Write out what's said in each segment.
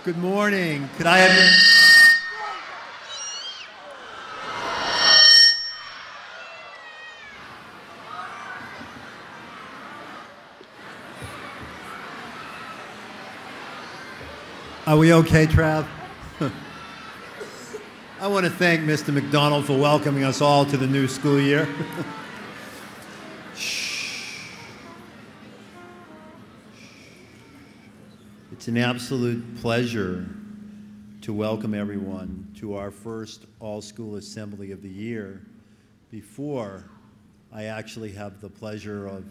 Good morning. Could I have you? Are we okay, Trav? I want to thank Mr. McDonald for welcoming us all to the new school year. It's an absolute pleasure to welcome everyone to our first all-school assembly of the year before I actually have the pleasure of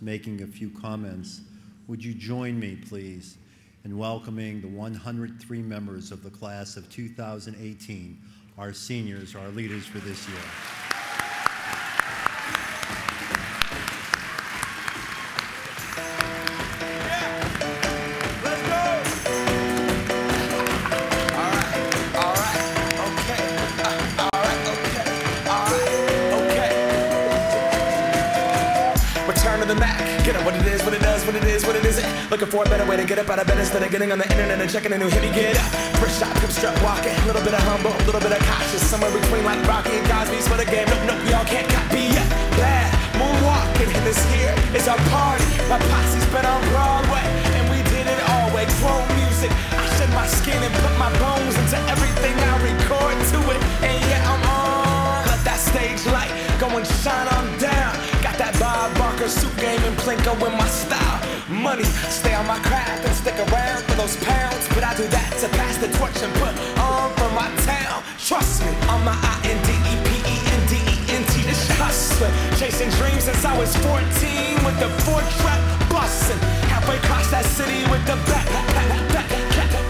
making a few comments. Would you join me, please, in welcoming the 103 members of the class of 2018, our seniors, our leaders for this year. Looking for a better way to get up out of bed instead of getting on the internet and checking a new hit. Get up, first shot, come strut walking. A little bit of humble, a little bit of cautious. Somewhere between like Rocky and Cosby's for the game. Nope, we all can't copy yet. Bad moonwalking, and this here is our party. My posse's been on Broadway, and we did it all way. Grown music, I shed my skin and put my bones into everything I record to it. And yeah, I'm on. Let that stage light go and shine on down. Got that Bob Barker suit game and Plinko in my style. Money, stay on my craft and stick around for those pounds. But I do that to pass the torch and put on for my town. Trust me, I'm my INDEPENDENT, this hustler. Chasing dreams since I was 14 with the 4-track bustin'. Halfway across that city with the back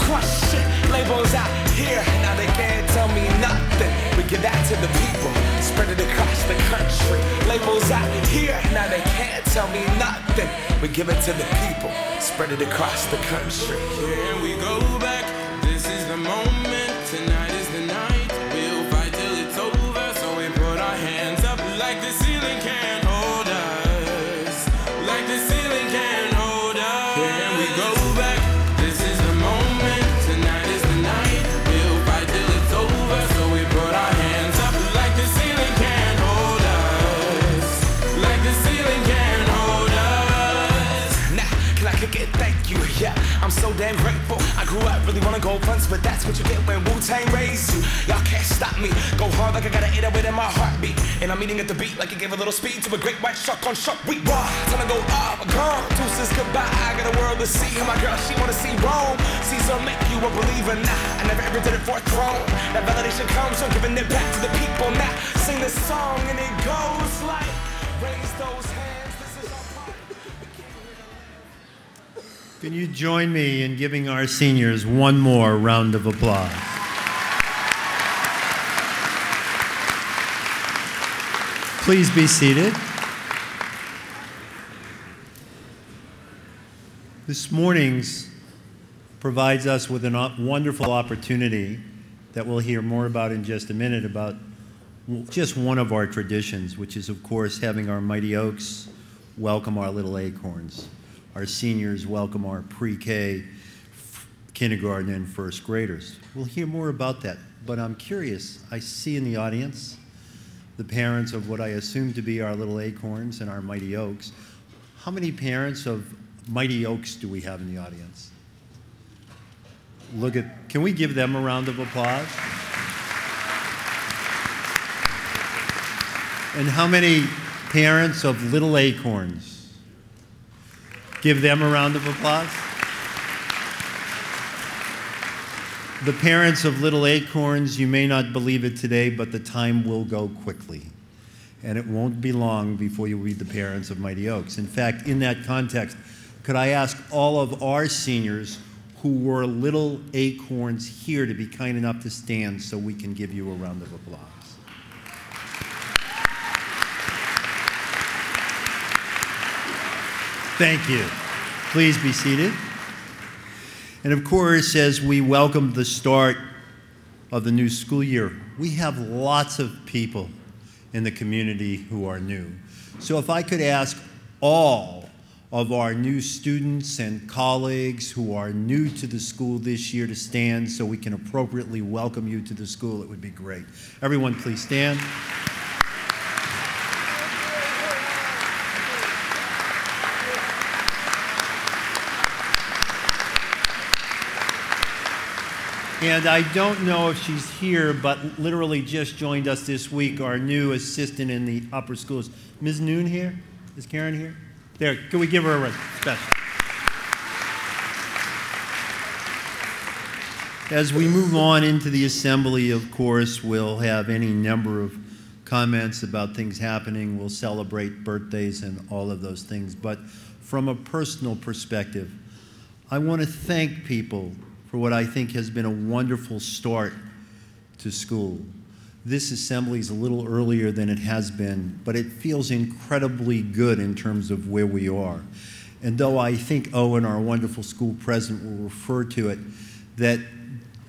crush it. Labels out here, now they can't tell me nothing. We give that to the people, spread it across the country. Labels out here, now they can't tell me nothing. We give it to the people, spread it across the country. Here we go back, this is the moment, tonight is the night. We'll fight till it's over, so we put our hands up like the ceiling can't hold us. Like the ceiling can't hold us. Here we go back, this is the moment, tonight is the night. We'll fight till it's over, so we put our hands up like the ceiling can't hold us. Like the ceiling can't hold us. Can I kick it? Thank you, yeah, I'm so damn grateful. I grew up really wanna go fronts, but that's what you get when Wu-Tang raised you. Y'all can't stop me, go hard like I got an 808 in my heartbeat. And I'm eating at the beat like it gave a little speed to a great white shark on Shark Week. Raw, time to go up, gone, deuces goodbye. I got a world to see, and my girl, she wanna see Rome. Caesar make you a believer, nah, I never ever did it for a throne. That validation comes from giving it back to the people. Now, sing this song and it goes like, raise those hands, this is our part. Can you join me in giving our seniors one more round of applause? Please be seated. This morning's provides us with a wonderful opportunity that we'll hear more about in just a minute about just one of our traditions, which is, of course, having our Mighty Oaks welcome our little Acorns. Our seniors welcome our pre-K, kindergarten, and first graders. We'll hear more about that, but I'm curious. I see in the audience the parents of what I assume to be our little Acorns and our Mighty Oaks. How many parents of Mighty Oaks do we have in the audience? Can we give them a round of applause? And how many parents of little Acorns? Give them a round of applause. The parents of little Acorns, you may not believe it today, but the time will go quickly. And it won't be long before you read the parents of Mighty Oaks. In fact, in that context, could I ask all of our seniors who were little Acorns here to be kind enough to stand so we can give you a round of applause. Thank you. Please be seated. And of course, as we welcome the start of the new school year, we have lots of people in the community who are new. So if I could ask all of our new students and colleagues who are new to the school this year to stand so we can appropriately welcome you to the school, it would be great. Everyone, please stand. And I don't know if she's here, but literally just joined us this week, our new assistant in the upper schools. Ms. Noon here? Is Karen here? There, can we give her a special? As we move on into the assembly, of course, we'll have any number of comments about things happening. We'll celebrate birthdays and all of those things. But from a personal perspective, I want to thank people for what I think has been a wonderful start to school. This assembly is a little earlier than it has been, but it feels incredibly good in terms of where we are. And though I think Owen, our wonderful school president, will refer to it, that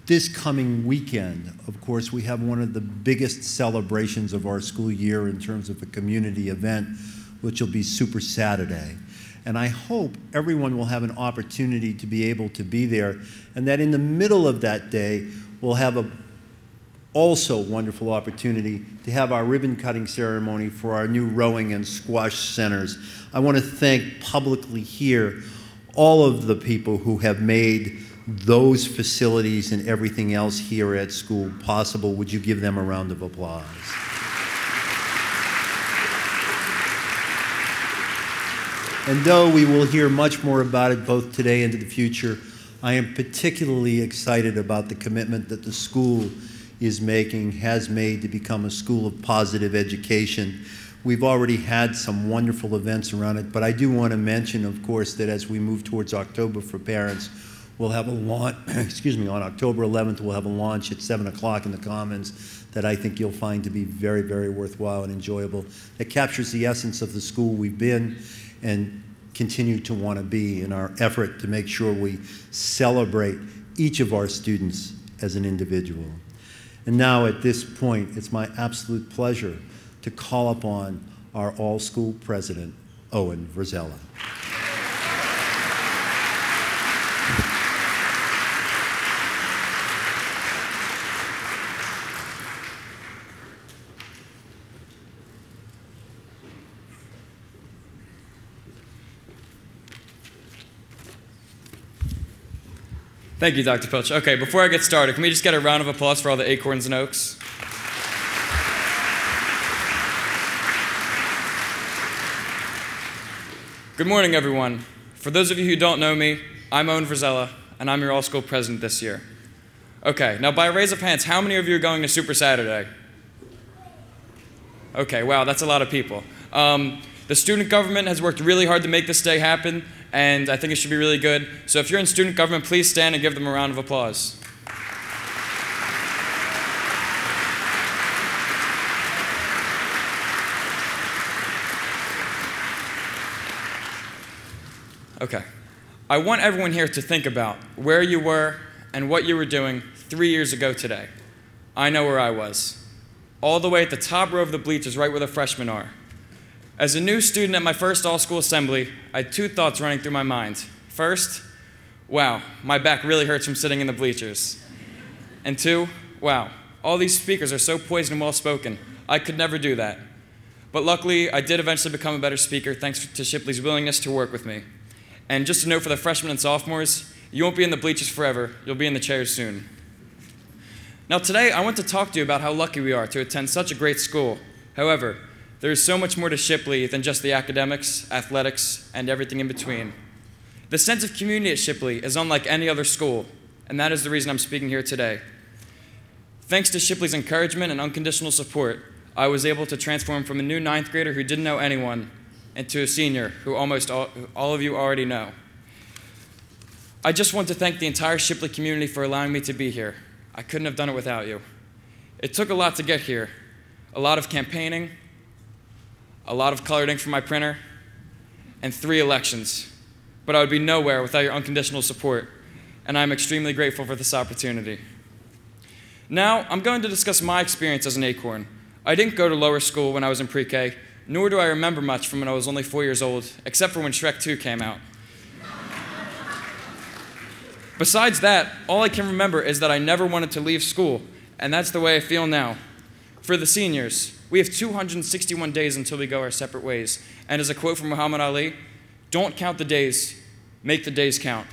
this coming weekend, of course, we have one of the biggest celebrations of our school year in terms of a community event, which will be Super Saturday. And I hope everyone will have an opportunity to be able to be there, and that in the middle of that day, we'll have a also wonderful opportunity to have our ribbon cutting ceremony for our new rowing and squash centers. I want to thank publicly here all of the people who have made those facilities and everything else here at school possible. Would you give them a round of applause? And though we will hear much more about it both today and in the future, I am particularly excited about the commitment that the school has made to become a school of positive education. We've already had some wonderful events around it, but I do want to mention, of course, that as we move towards October for parents, we'll have a launch, on October 11th, we'll have a launch at 7 o'clock in the Commons that I think you'll find to be very, very worthwhile and enjoyable. It captures the essence of the school we've been and continue to want to be in our effort to make sure we celebrate each of our students as an individual. And now at this point, it's my absolute pleasure to call upon our all-school president, Owen Verzella. Thank you, Dr. Pilch. Okay, before I get started, can we just get a round of applause for all the Acorns and Oaks? Good morning, everyone. For those of you who don't know me, I'm Owen Verzella, and I'm your all-school president this year. Okay, now by a raise of hands, how many of you are going to Super Saturday? Okay, wow, that's a lot of people. The student government has worked really hard to make this day happen, and I think it should be really good. So if you're in student government, please stand and give them a round of applause. Okay. I want everyone here to think about where you were and what you were doing 3 years ago today. I know where I was. All the way at the top row of the bleachers, right where the freshmen are. As a new student at my first all-school assembly, I had two thoughts running through my mind. First, wow, my back really hurts from sitting in the bleachers. And two, wow, all these speakers are so poised and well-spoken. I could never do that. But luckily, I did eventually become a better speaker thanks to Shipley's willingness to work with me. And just a note for the freshmen and sophomores, you won't be in the bleachers forever. You'll be in the chairs soon. Now today, I want to talk to you about how lucky we are to attend such a great school. However, there is so much more to Shipley than just the academics, athletics, and everything in between. The sense of community at Shipley is unlike any other school, and that is the reason I'm speaking here today. Thanks to Shipley's encouragement and unconditional support, I was able to transform from a new 9th grader who didn't know anyone into a senior who almost all of you already know. I just want to thank the entire Shipley community for allowing me to be here. I couldn't have done it without you. It took a lot to get here, a lot of campaigning, a lot of colored ink from my printer, and 3 elections. But I would be nowhere without your unconditional support, and I'm extremely grateful for this opportunity. Now, I'm going to discuss my experience as an Acorn. I didn't go to lower school when I was in pre-K, nor do I remember much from when I was only 4 years old, except for when Shrek 2 came out. Besides that, all I can remember is that I never wanted to leave school, and that's the way I feel now. For the seniors, we have 261 days until we go our separate ways. And as a quote from Muhammad Ali, don't count the days, make the days count.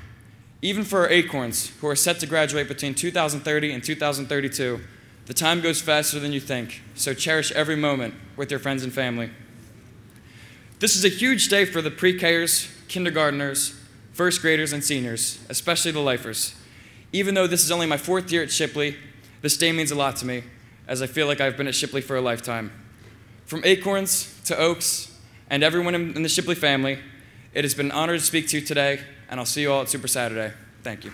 Even for our Acorns, who are set to graduate between 2030 and 2032, the time goes faster than you think, so cherish every moment with your friends and family. This is a huge day for the pre-Kers, kindergartners, first graders, and seniors, especially the lifers. Even though this is only my 4th year at Shipley, this day means a lot to me, as I feel like I've been at Shipley for a lifetime. From Acorns to Oaks and everyone in the Shipley family, it has been an honor to speak to you today, and I'll see you all at Super Saturday. Thank you.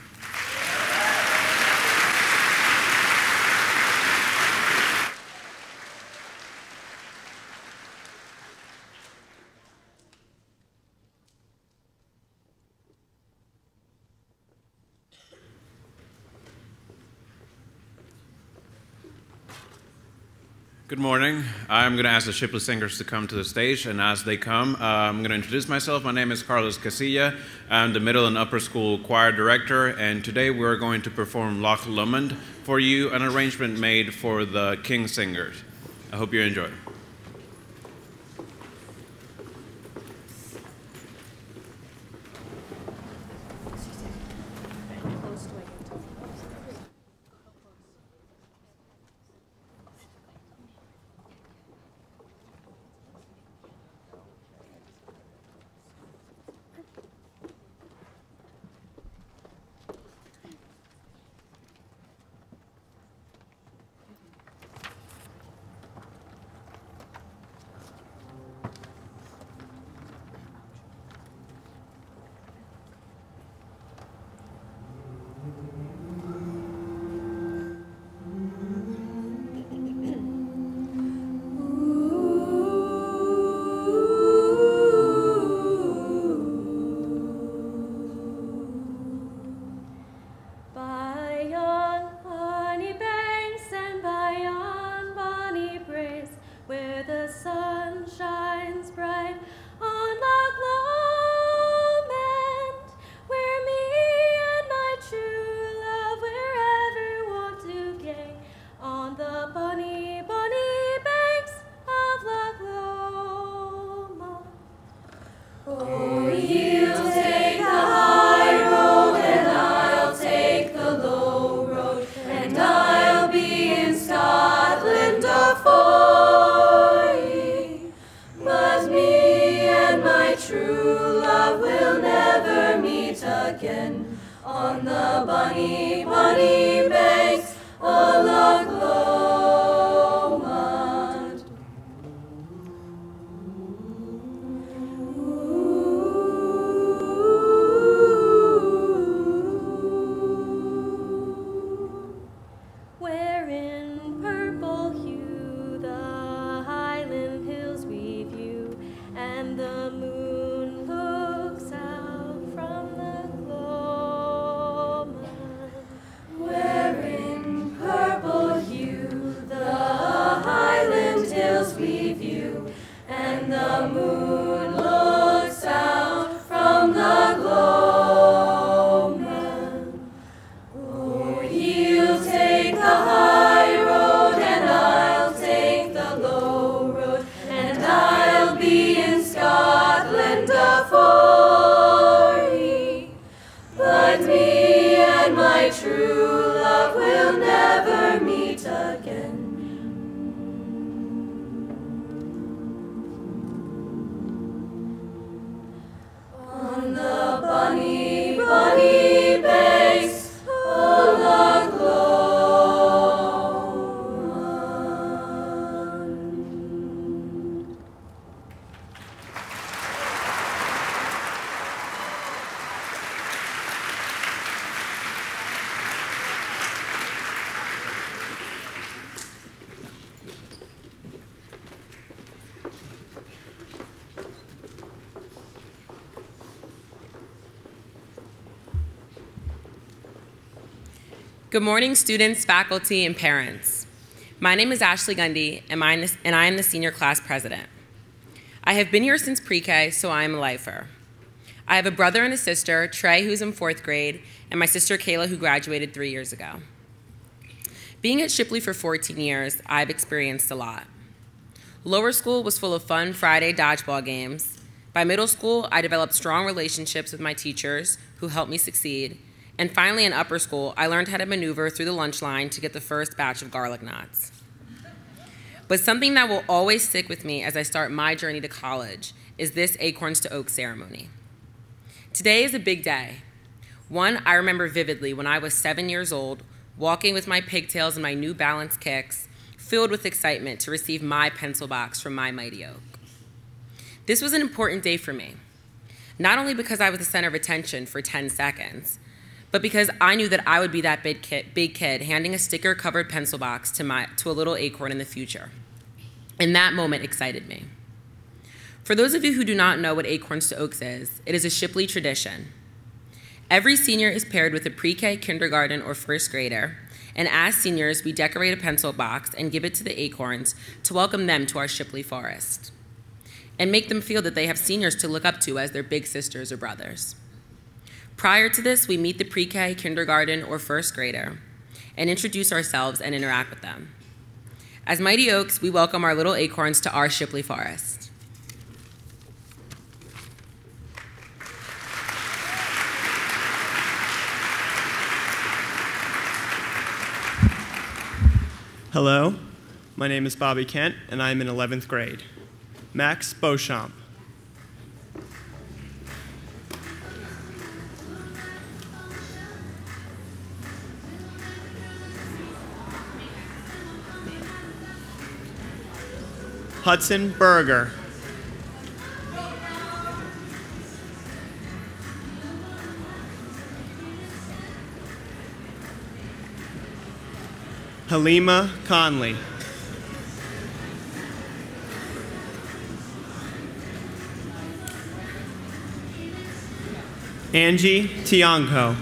Good morning. I'm going to ask the Shipley Singers to come to the stage, and as they come, I'm going to introduce myself. My name is Carlos Casilla. I'm the middle and upper school choir director, and today we're going to perform Loch Lomond for you, an arrangement made for the King Singers. I hope you enjoy. Good morning, students, faculty, and parents. My name is Ashley Gundy, and I am the senior class president. I have been here since pre-K, so I am a lifer. I have a brother and a sister, Trey, who's in 4th grade, and my sister, Kayla, who graduated 3 years ago. Being at Shipley for 14 years, I've experienced a lot. Lower school was full of fun Friday dodgeball games. By middle school, I developed strong relationships with my teachers who helped me succeed. And finally, in upper school, I learned how to maneuver through the lunch line to get the first batch of garlic knots. But something that will always stick with me as I start my journey to college is this Acorns to Oaks ceremony. Today is a big day. One I remember vividly when I was 7 years old, walking with my pigtails and my New Balance kicks, filled with excitement to receive my pencil box from my mighty oak. This was an important day for me, not only because I was the center of attention for 10 seconds, but because I knew that I would be that big kid handing a sticker-covered pencil box to a little acorn in the future. And that moment excited me. For those of you who do not know what Acorns to Oaks is, it is a Shipley tradition. Every senior is paired with a pre-K, kindergarten, or 1st grader, and as seniors, we decorate a pencil box and give it to the acorns to welcome them to our Shipley forest, and make them feel that they have seniors to look up to as their big sisters or brothers. Prior to this, we meet the pre-K, kindergarten, or 1st grader, and introduce ourselves and interact with them. As Mighty Oaks, we welcome our little acorns to our Shipley forest. Hello, my name is Bobby Kent, and I'm in 11th grade. Max Beauchamp. Hudson Berger. Halima Conley. Angie Tianco.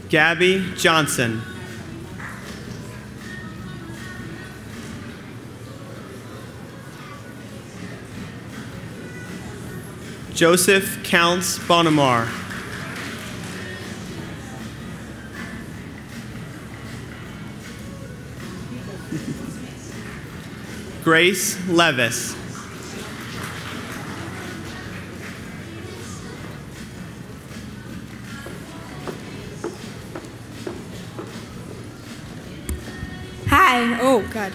Gabby Johnson. Joseph Counts Bonamar. Grace Levis. Hi, oh God.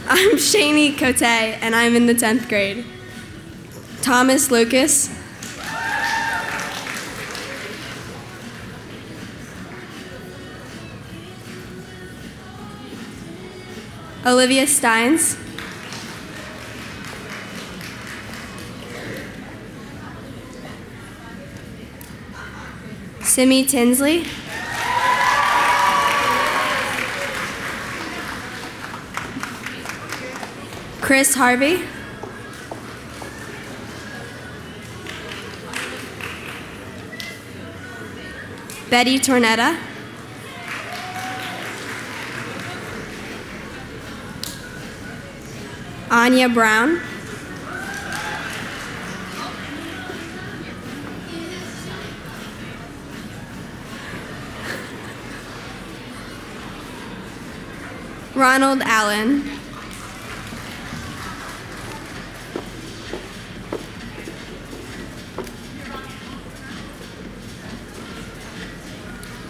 I'm Shani Cote, and I'm in the 10th grade. Thomas Lucas. Olivia Steins. Simi Tinsley. Chris Harvey. Betty Tornetta. Anya Brown. Ronald Allen.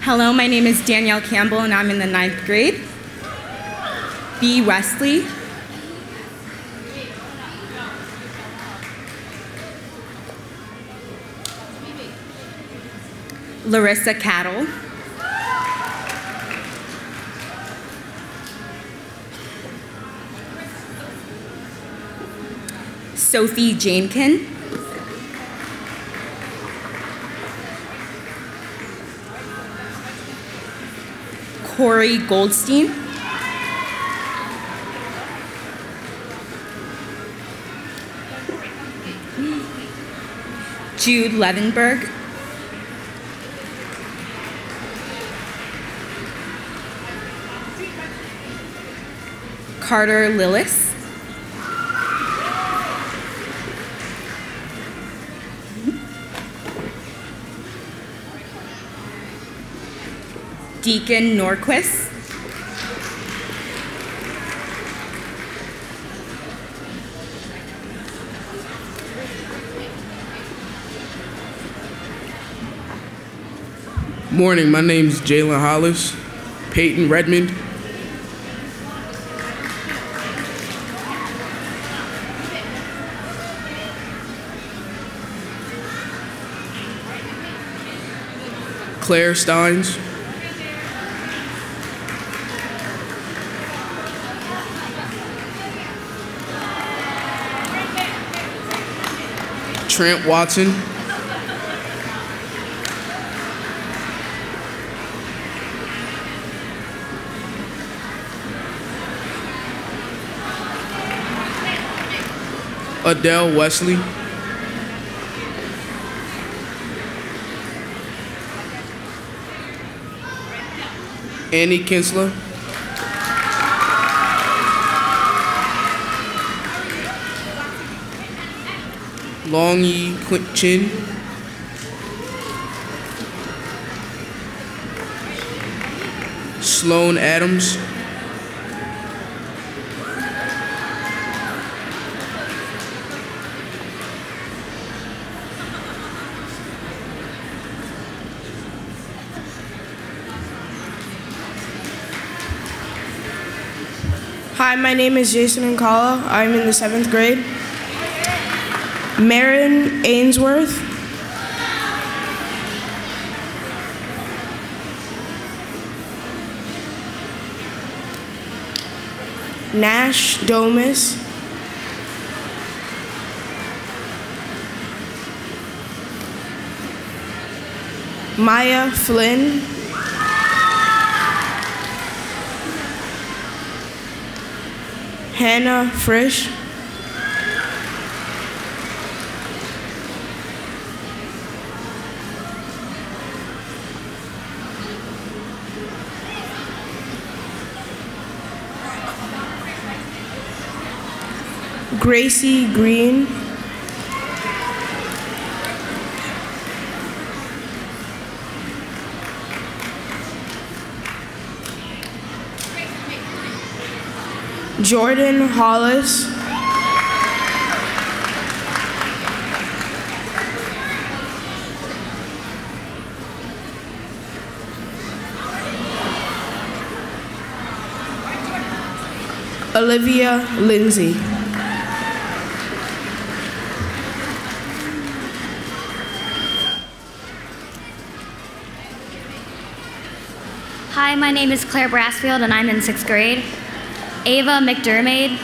Hello, my name is Danielle Campbell, and I'm in the 9th grade. B. Wesley. Larissa Cattle. Sophie Jamekin. Corey Goldstein. Jude Levenberg. Carter Lillis. Deacon Norquist. Morning, my name's Jalen Hollis. Peyton Redmond. Claire Steins. Trent Watson. Adele Wesley. Annie Kinsler. Long Yi Chin. Sloan Adams. Hi, my name is Jason Nkala. I'm in the 7th grade. Marin Ainsworth. Nash Domus. Maya Flynn. Hannah Frisch. Gracie Green. Jordan Hollis. Olivia Lindsay. Hi, my name is Claire Brassfield and I'm in 6th grade. Ava McDermott.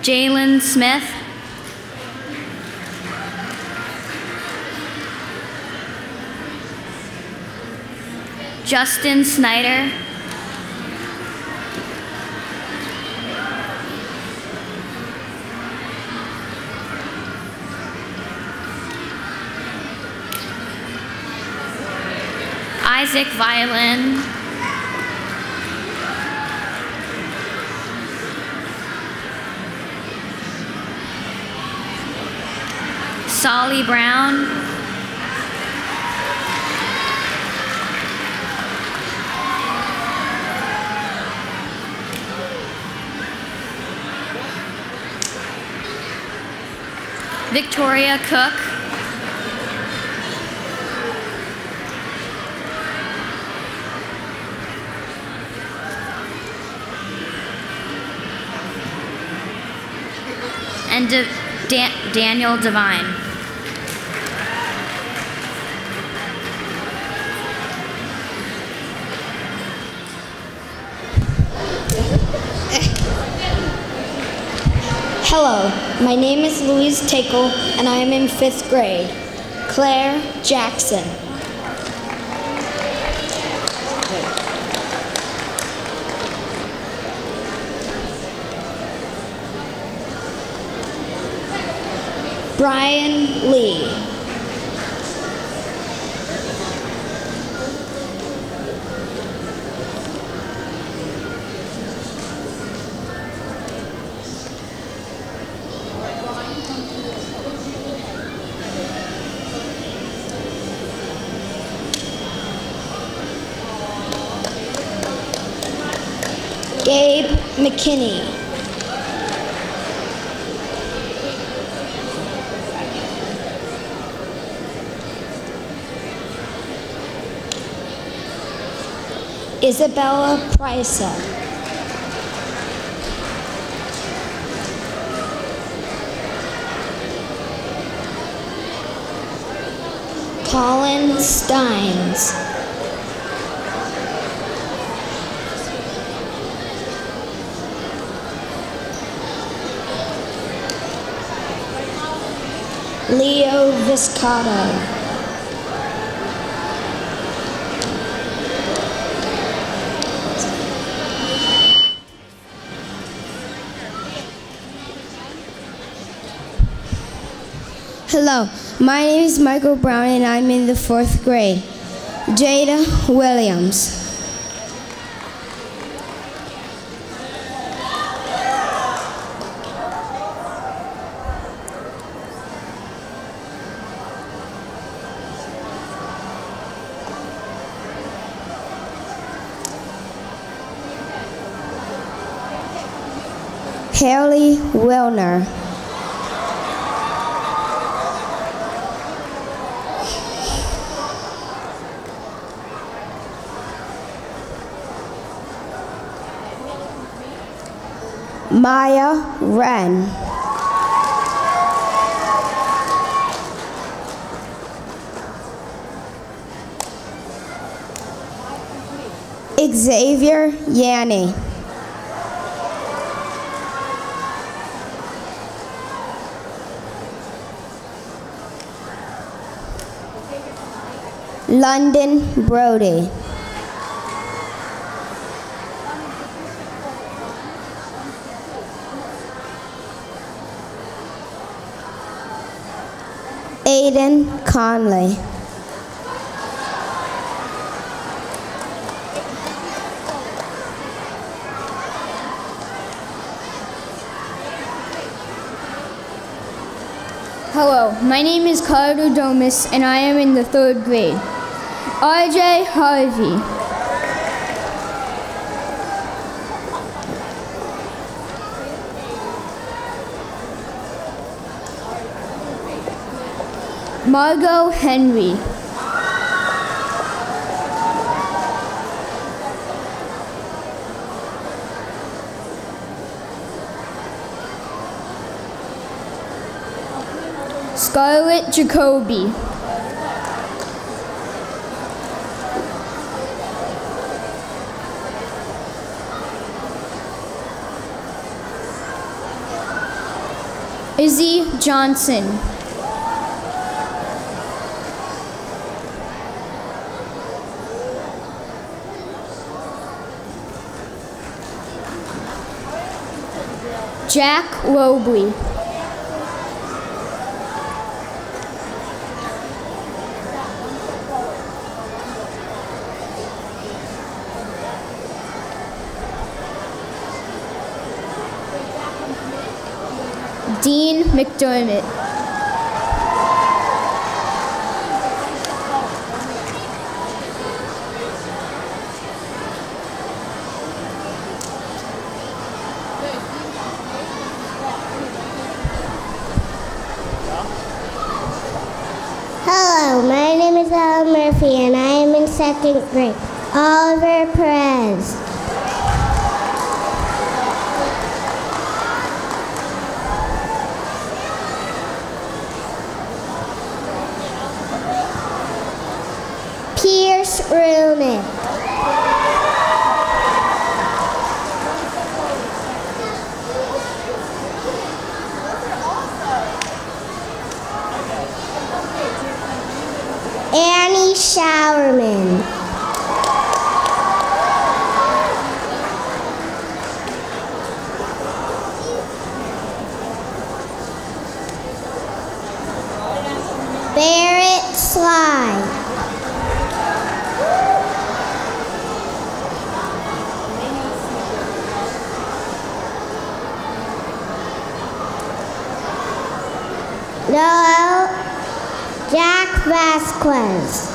Jalen Smith. Justin Snyder. Isaac Violin. Solly Brown. Victoria Cook. And Daniel Devine. Hello, my name is Louise Takel and I am in 5th grade. Claire Jackson. Brian Lee. Gabe McKinney. Isabella Pricer. Colin Steins. Leo Viscato. Hello, my name is Michael Brown and I'm in the 4th grade. Jada Williams. Haley Wilner. Maya Wren. Xavier Yanni. London Brody. Aiden Conley. Hello, my name is Carter Domus and I am in the 3rd grade. RJ Harvey. Margot Henry. Scarlett Jacoby. Izzy Johnson. Jack Robley. Dean McDermott. Hello, my name is Ella Murphy and I am in 2nd grade. Oliver Perez. Pierce Roonick. Annie Showerman. Barrett Sly. Noel Jack Vasquez.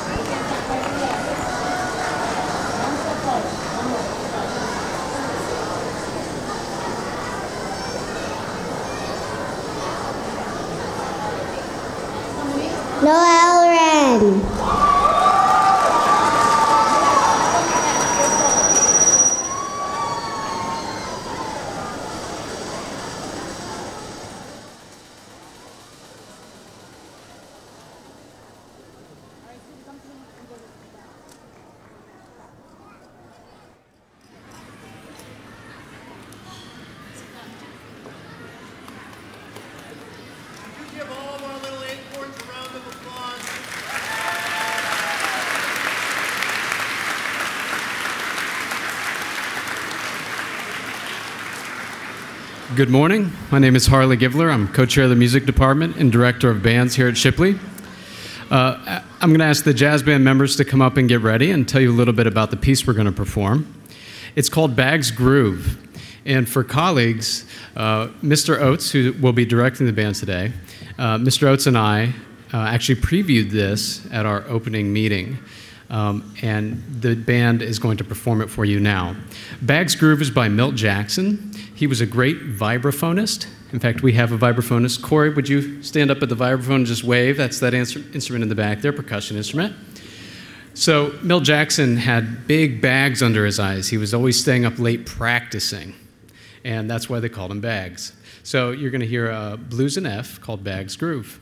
Noel Wren. Give all of our little acorns a round of applause. Good morning. My name is Harley Givler. I'm co-chair of the music department and director of bands here at Shipley. I'm going to ask the jazz band members to come up and get ready and tell you a little bit about the piece we're going to perform. It's called Bag's Groove. And for colleagues, Mr. Oates, who will be directing the band today, Mr. Oates and I actually previewed this at our opening meeting. And the band is going to perform it for you now. Bag's Groove is by Milt Jackson. He was a great vibraphonist. In fact, we have a vibraphonist. Corey, would you stand up at the vibraphone and just wave? That's that instrument in the back there, percussion instrument. So Milt Jackson had big bags under his eyes. He was always staying up late practicing, and that's why they called him Bags. So you're going to hear a blues in F called Bag's Groove.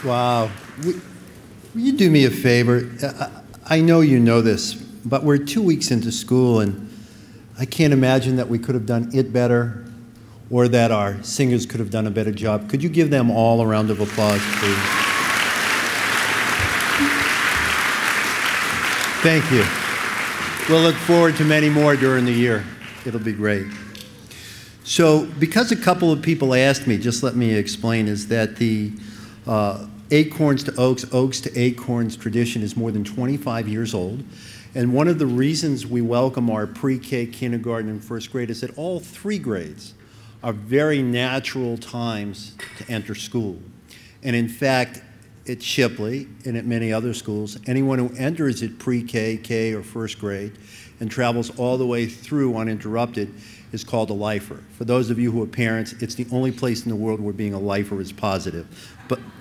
Wow. Will you do me a favor? I know you know this, but we're 2 weeks into school, and I can't imagine that we could have done it better or that our singers could have done a better job. Could you give them all a round of applause, please? Thank you. We'll look forward to many more during the year. It'll be great. So, because a couple of people asked me, just let me explain, is that the Acorns to Oaks, Oaks to Acorns tradition is more than 25 years old. And one of the reasons we welcome our pre-K, kindergarten, and first grade is that all 3 grades are very natural times to enter school. And in fact, at Shipley and at many other schools, anyone who enters at pre-K, K, or first grade and travels all the way through uninterrupted is called a lifer. For those of you who are parents, it's the only place in the world where being a lifer is positive.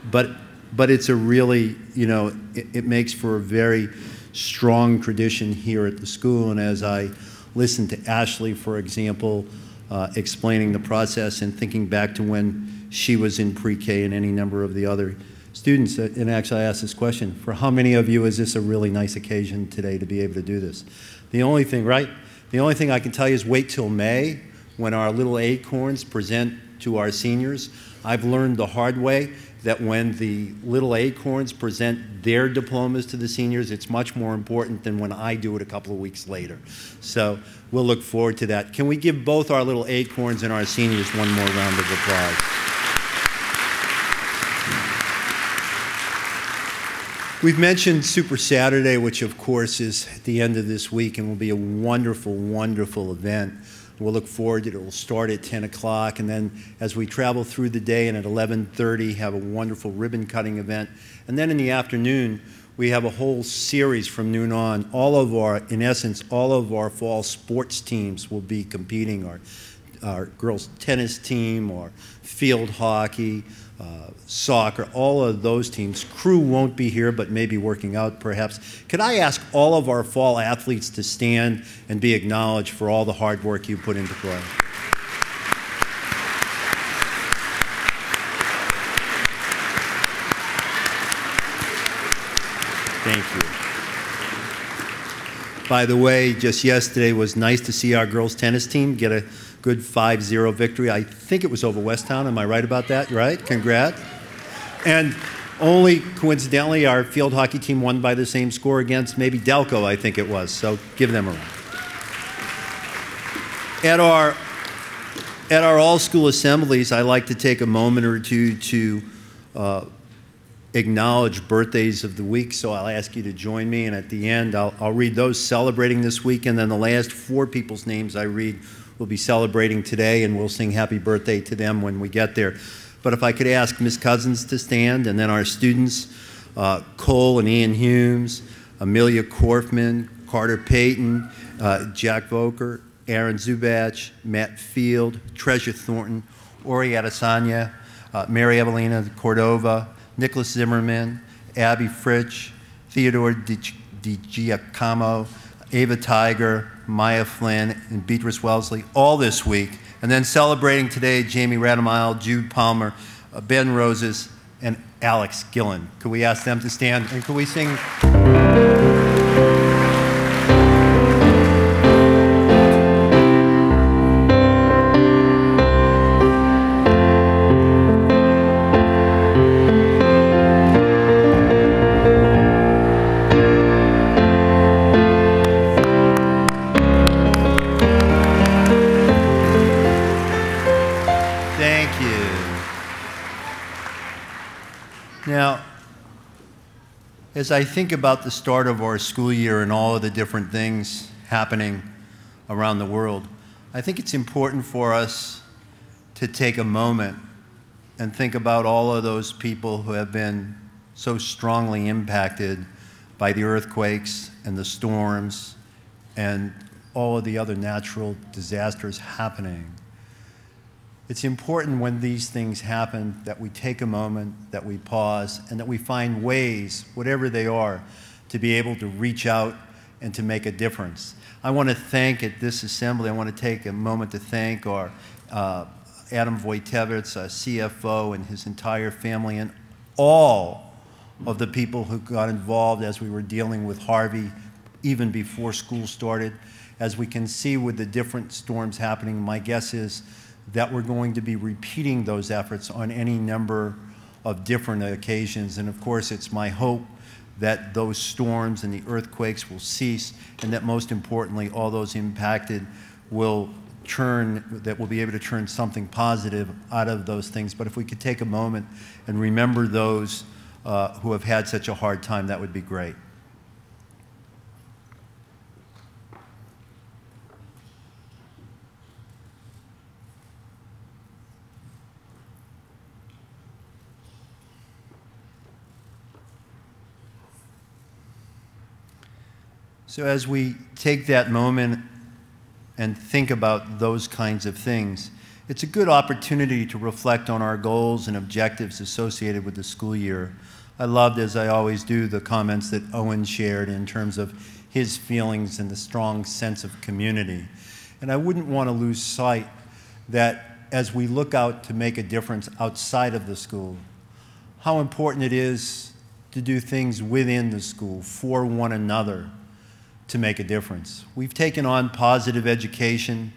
But it's a really, you know, it makes for a very strong tradition here at the school. And as I listened to Ashley, for example, explaining the process and thinking back to when she was in pre-K and any number of the other students, and actually I asked this question, for how many of you is this a really nice occasion today to be able to do this? The only thing, right? The only thing I can tell you is wait till May when our little Acorns present to our seniors. I've learned the hard way that when the little Acorns present their diplomas to the seniors, it's much more important than when I do it a couple of weeks later. So we'll look forward to that. Can we give both our little Acorns and our seniors one more round of applause? We've mentioned Super Saturday, which of course is at the end of this week and will be a wonderful, wonderful event. We'll look forward to it. It will start at 10 o'clock, and then as we travel through the day and at 11:30 have a wonderful ribbon cutting event. And then in the afternoon, we have a whole series from noon on. In essence, all of our fall sports teams will be competing. Our girls' tennis team, or field hockey, soccer, all of those teams. Crew won't be here, but maybe working out perhaps. Could I ask all of our fall athletes to stand and be acknowledged for all the hard work you put into play? Thank you. By the way, just yesterday was nice to see our girls' tennis team get a good 5-0 victory. I think it was over Westtown. Am I right about that? Right? Congrats. And only coincidentally, our field hockey team won by the same score against maybe Delco, I think it was. So give them a round. At our all-school assemblies, I like to take a moment or two to acknowledge birthdays of the week, so I'll ask you to join me, and at the end I'll read those celebrating this week, and then the last 4 people's names I read will be celebrating today, and we'll sing happy birthday to them when we get there. But if I could ask Miss Cousins to stand, and then our students, Cole and Ian Humes, Amelia Korfman, Carter Payton, Jack Voker, Aaron Zubach, Matt Field, Treasure Thornton, Ori Adesanya, Mary Evelina Cordova, Nicholas Zimmerman, Abby Fritsch, Theodore DiGiacomo, Ava Tiger, Maya Flynn, and Beatrice Wellesley, all this week. And then celebrating today, Jamie Radamile, Jude Palmer, Ben Roses, and Alex Gillen. Could we ask them to stand, and could we sing? Now, as I think about the start of our school year and all of the different things happening around the world, I think it's important for us to take a moment and think about all of those people who have been so strongly impacted by the earthquakes and the storms and all of the other natural disasters happening. It's important when these things happen that we take a moment, that we pause, and that we find ways, whatever they are, to be able to reach out and to make a difference. I want to thank, at this assembly, I want to take a moment to thank our Adam Wojtewicz, our CFO, and his entire family, and all of the people who got involved as we were dealing with Harvey, even before school started. As we can see with the different storms happening, my guess is that we're going to be repeating those efforts on any number of different occasions. And of course, it's my hope that those storms and the earthquakes will cease, and that most importantly, all those impacted will that we'll be able to turn something positive out of those things. But if we could take a moment and remember those who have had such a hard time, that would be great. So as we take that moment and think about those kinds of things, it's a good opportunity to reflect on our goals and objectives associated with the school year. I loved, as I always do, the comments that Owen shared in terms of his feelings and the strong sense of community. And I wouldn't want to lose sight that as we look out to make a difference outside of the school, how important it is to do things within the school for one another to make a difference. We've taken on positive education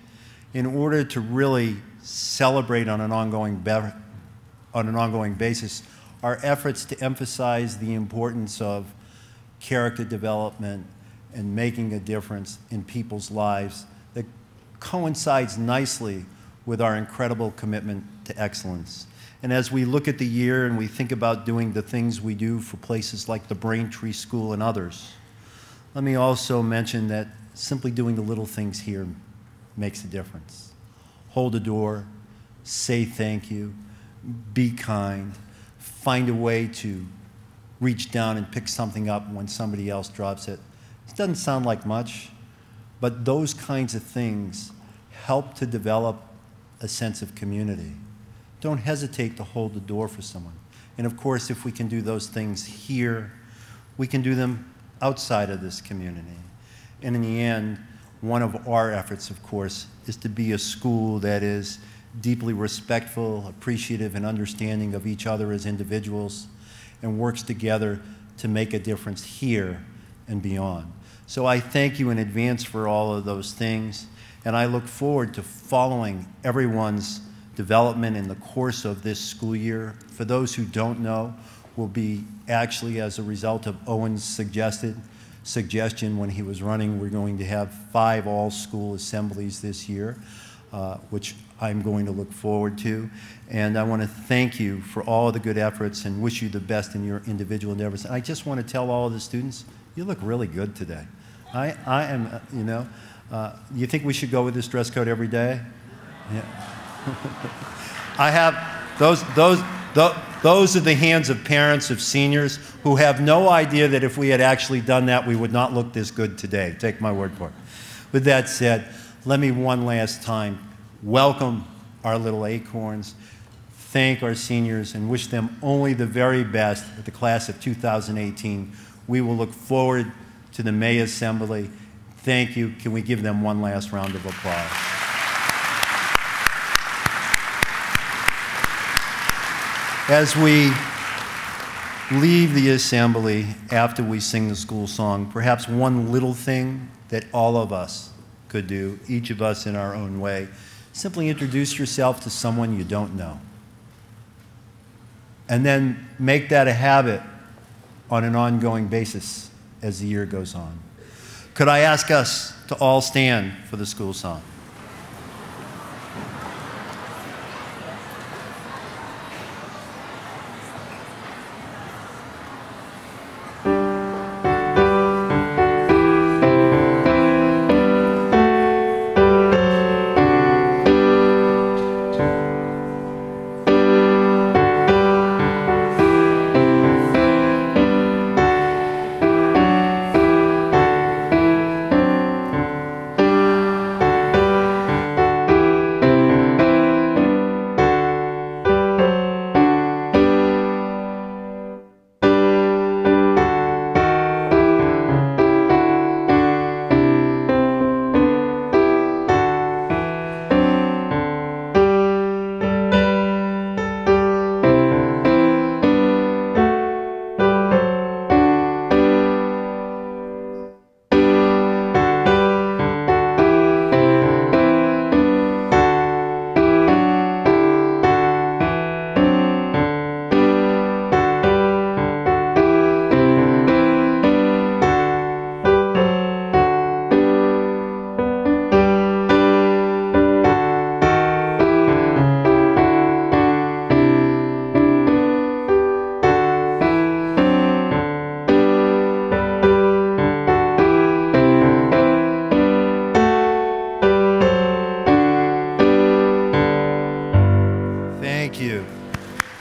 in order to really celebrate on an ongoing basis our efforts to emphasize the importance of character development and making a difference in people's lives that coincides nicely with our incredible commitment to excellence. And as we look at the year and we think about doing the things we do for places like the Braintree School and others, let me also mention that simply doing the little things here makes a difference. Hold a door, say thank you, be kind, find a way to reach down and pick something up when somebody else drops it. It doesn't sound like much, but those kinds of things help to develop a sense of community. Don't hesitate to hold the door for someone. And of course, if we can do those things here, we can do them outside of this community. And in the end, one of our efforts, of course, is to be a school that is deeply respectful, appreciative, and understanding of each other as individuals, and works together to make a difference here and beyond. So I thank you in advance for all of those things, and I look forward to following everyone's development in the course of this school year. For those who don't know, will be actually, as a result of Owen's suggestion when he was running, we're going to have 5 all-school assemblies this year, which I'm going to look forward to. And I want to thank you for all the good efforts and wish you the best in your individual endeavors. And I just want to tell all of the students, you look really good today. I am, you know, you think we should go with this dress code every day? Yeah. I have those are the hands of parents of seniors who have no idea that if we had actually done that, we would not look this good today. Take my word for it. With that said, let me one last time welcome our little Acorns, thank our seniors, and wish them only the very best at the class of 2018. We will look forward to the May Assembly. Thank you. Can we give them one last round of applause? As we leave the assembly after we sing the school song, perhaps one little thing that all of us could do, each of us in our own way, simply introduce yourself to someone you don't know. And then make that a habit on an ongoing basis as the year goes on. Could I ask us to all stand for the school song?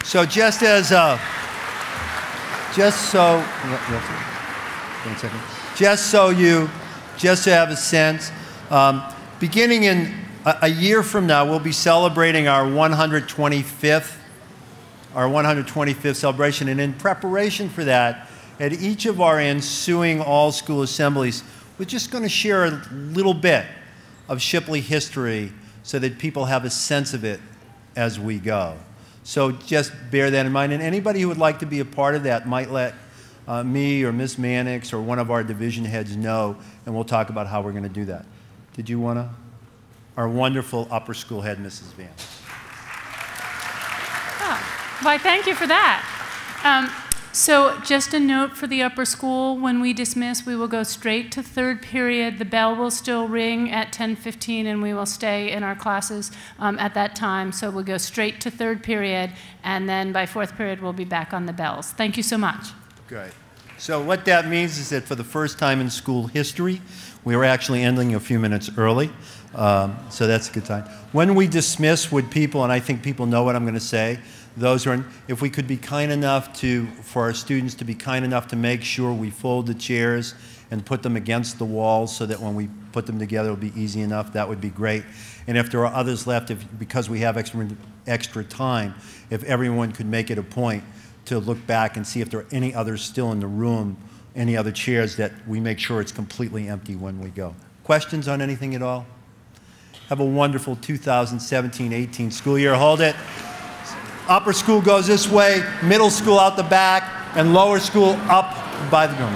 So just as, just so, one second. Just to have a sense, beginning in a year from now, we'll be celebrating our 125th celebration. And in preparation for that, at each of our ensuing all-school assemblies, we're just going to share a little bit of Shipley history so that people have a sense of it as we go. So just bear that in mind. And anybody who would like to be a part of that might let me or Miss Mannix or one of our division heads know, and we'll talk about how we're going to do that. Did you want to? Our wonderful upper school head, Mrs. Vance. Oh, why, thank you for that. So just a note for the upper school, when we dismiss, we will go straight to third period. The bell will still ring at 10:15, and we will stay in our classes at that time. So we'll go straight to third period, and then by fourth period, we'll be back on the bells. Thank you so much. Great. So what that means is that for the first time in school history, we are actually ending a few minutes early. So that's a good time. When we dismiss, would people, and I think people know what I'm going to say, those are, if we could be kind enough to, for our students to be kind enough to make sure we fold the chairs and put them against the walls so that when we put them together it'll be easy enough, that would be great. And if there are others left, because we have extra time, if everyone could make it a point to look back and see if there are any others still in the room, any other chairs, that we make sure it's completely empty when we go. Questions on anything at all? Have a wonderful 2017-18 school year. Hold it. Upper school goes this way, middle school out the back, and lower school up by the dorm.